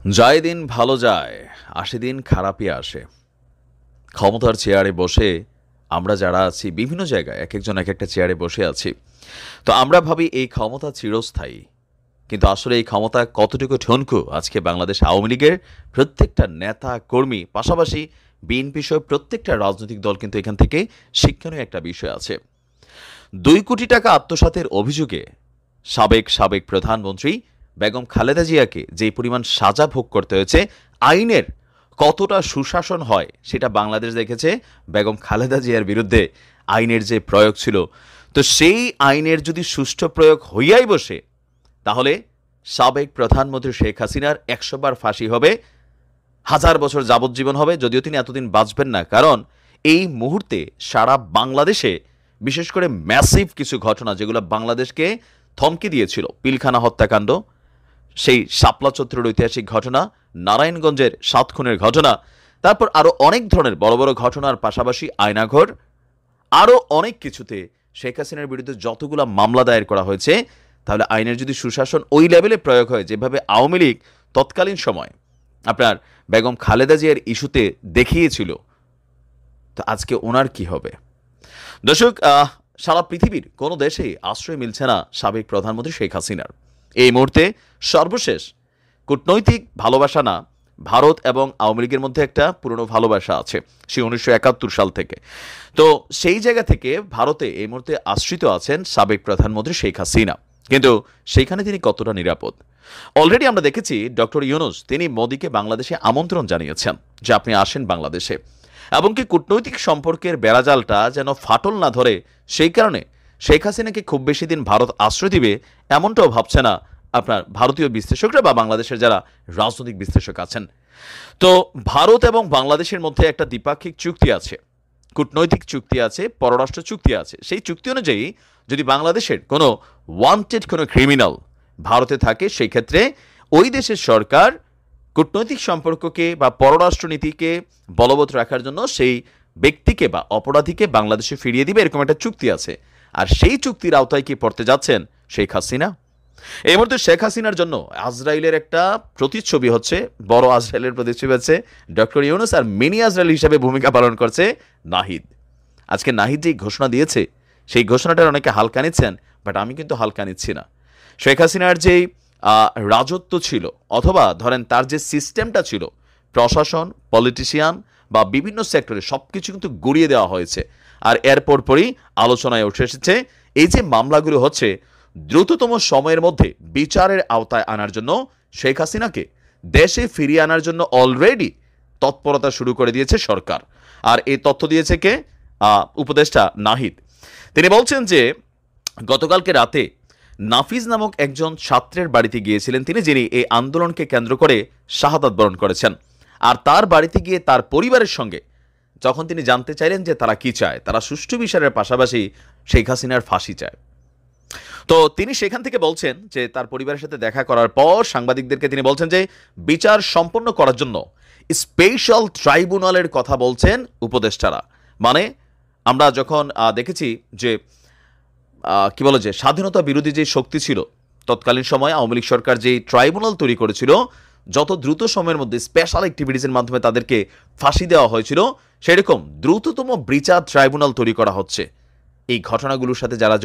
যায় দিন ভালো যায়, আসে দিন খারাপই আসে। ক্ষমতার চেয়ারে বসে আমরা যারা আছি বিভিন্ন জায়গায় একেকজন একেকটা চেয়ারে বসে আছি। তো আমরা ভাবি এই ক্ষমতা চিরস্থায়ী। কিন্তু আসলে এই ক্ষমতা কতটুকু ঠনকু আজকে বাংলাদেশ আওয়ামী লীগের প্রত্যেকটা নেতা কর্মী, পাশাপাশি বিএনপি সহ প্রত্যেকটা রাজনৈতিক দল কিন্তু এখান থেকে শিক্ষণীয় একটা বিষয় আছে। ২ কোটি টাকা আত্মসাতের অভিযোগে সাবেক সাবেক প্রধানমন্ত্রী বেগম খালেদা জিয়াকে যে পরিমাণ সাজা ভোগ করতে হয়েছে, আইনের কতটা সুশাসন হয় সেটা বাংলাদেশ দেখেছে। বেগম খালেদা জিয়ার বিরুদ্ধে আইনের যে প্রয়োগ ছিল, তো সেই আইনের যদি সুষ্ঠু প্রয়োগ হইয়াই বসে, তাহলে সাবেক প্রধানমন্ত্রী শেখ হাসিনার ১০০ বার ফাঁসি হবে, ১০০০ বছর যাবজ্জীবন হবে, যদিও তিনি এতদিন বাঁচবেন না। কারণ এই মুহূর্তে সারা বাংলাদেশে বিশেষ করে ম্যাসিভ কিছু ঘটনা যেগুলো বাংলাদেশকে থমকে দিয়েছিল, পিলখানা হত্যাকাণ্ড, সেই শাপলা চত্বরের ঐতিহাসিক ঘটনা, নারায়ণগঞ্জের ৭ খুনের ঘটনা, তারপর আরও অনেক ধরনের বড় বড় ঘটনার পাশাপাশি আয়নাঘর, আরও অনেক কিছুতে শেখ হাসিনার বিরুদ্ধে যতগুলো মামলা দায়ের করা হয়েছে, তাহলে আইনের যদি সুশাসন ওই লেভেলে প্রয়োগ হয় যেভাবে আওয়ামী লীগ তৎকালীন সময় আপনার বেগম খালেদা জিয়ার ইস্যুতে দেখিয়েছিল, তো আজকে ওনার কি হবে? দর্শক, সারা পৃথিবীর কোনো দেশেই আশ্রয় মিলছে না সাবেক প্রধানমন্ত্রী শেখ হাসিনার। এই মুহূর্তে সর্বশেষ কূটনৈতিক ভালোবাসা না, ভারত এবং আওয়ামী লীগের মধ্যে একটা পুরনো ভালোবাসা আছে সেই ১৯৭১ সাল থেকে। তো সেই জায়গা থেকে ভারতে এই মুহূর্তে আশ্রিত আছেন সাবেক প্রধানমন্ত্রী শেখ হাসিনা। কিন্তু সেইখানে তিনি কতটা নিরাপদ? অলরেডি আমরা দেখেছি ডক্টর ইউনূস তিনি মোদিকে বাংলাদেশে আমন্ত্রণ জানিয়েছেন যে আপনি আসেন বাংলাদেশে, এমনকি কূটনৈতিক সম্পর্কের বেড়াজালটা যেন ফাটল না ধরে সেই কারণে শেখ হাসিনাকে খুব বেশি দিন ভারত আশ্রয় দিবে এমনটাও ভাবছে না আপনার ভারতীয় বিশ্লেষকরা বা বাংলাদেশের যারা রাজনৈতিক বিশ্লেষক আছেন। তো ভারত এবং বাংলাদেশের মধ্যে একটা দ্বিপাক্ষিক চুক্তি আছে, কূটনৈতিক চুক্তি আছে, পররাষ্ট্র চুক্তি আছে। সেই চুক্তি অনুযায়ী যদি বাংলাদেশের কোনো ওয়ান্টেড কোনো ক্রিমিনাল ভারতে থাকে, সেই ক্ষেত্রে ওই দেশের সরকার কূটনৈতিক সম্পর্ককে বা পররাষ্ট্রনীতিকে বলবৎ রাখার জন্য সেই ব্যক্তিকে বা অপরাধীকে বাংলাদেশে ফিরিয়ে দিবে, এরকম একটা চুক্তি আছে। আর সেই চুক্তির আওতায় কি পড়তে যাচ্ছেন শেখ হাসিনা? এই মুহূর্তে শেখ হাসিনার জন্য আজরাইলের একটা প্রতিচ্ছবি হচ্ছে, বড় আজরাইলের প্রতিচ্ছবি হচ্ছে ডক্টর ইউনূস, আর মিনি আজরাইল হিসাবে ভূমিকা পালন করছে নাহিদ। আজকে নাহিদ যেই ঘোষণা দিয়েছে, সেই ঘোষণাটার অনেকে হালকা নিচ্ছেন, বাট আমি কিন্তু হালকা নিচ্ছি না। শেখ হাসিনার যেই রাজত্ব ছিল, অথবা ধরেন তার যে সিস্টেমটা ছিল, প্রশাসন, পলিটিশিয়ান বা বিভিন্ন সেক্টরে সব কিছু কিন্তু গুড়িয়ে দেওয়া হয়েছে। আর এরপর পরই আলোচনায় উঠে এসেছে এই যে মামলাগুলো হচ্ছে, দ্রুততম সময়ের মধ্যে বিচারের আওতায় আনার জন্য শেখ হাসিনাকে দেশে ফিরিয়ে আনার জন্য অলরেডি তৎপরতা শুরু করে দিয়েছে সরকার। আর এই তথ্য দিয়েছে কে? উপদেষ্টা নাহিদ। তিনি বলছেন যে গতকালকে রাতে নাফিজ নামক একজন ছাত্রের বাড়িতে গিয়েছিলেন তিনি, যিনি এই আন্দোলনকে কেন্দ্র করে শাহাদাত বরণ করেছেন। আর তার বাড়িতে গিয়ে তার পরিবারের সঙ্গে যখন তিনি জানতে চাইলেন যে তারা কি চায়, তারা সুষ্ঠু বিচারের পাশাপাশি শেখ হাসিনার ফাঁসি চায়, তো তিনি সেখান থেকে বলছেন যে তার পরিবারের সাথে দেখা করার পর সাংবাদিকদেরকে তিনি বলছেন যে বিচার সম্পন্ন করার জন্য স্পেশাল ট্রাইব্যুনালের কথা বলছেন উপদেষ্টারা। মানে আমরা যখন দেখেছি যে কি বলে যে স্বাধীনতা বিরোধী যে শক্তি ছিল তৎকালীন সময়, আওয়ামী লীগ সরকার যে ট্রাইব্যুনাল তৈরি করেছিল, যত দ্রুত সময়ের মধ্যে স্পেশাল অ্যাক্টিভিটিসের মাধ্যমে তাদেরকে ফাঁসি দেওয়া হয়েছিল, সেরকম দ্রুততম বিচার ট্রাইব্যুনাল তৈরি করা হচ্ছে। এই ঘটনাগুলোর সাথে যারা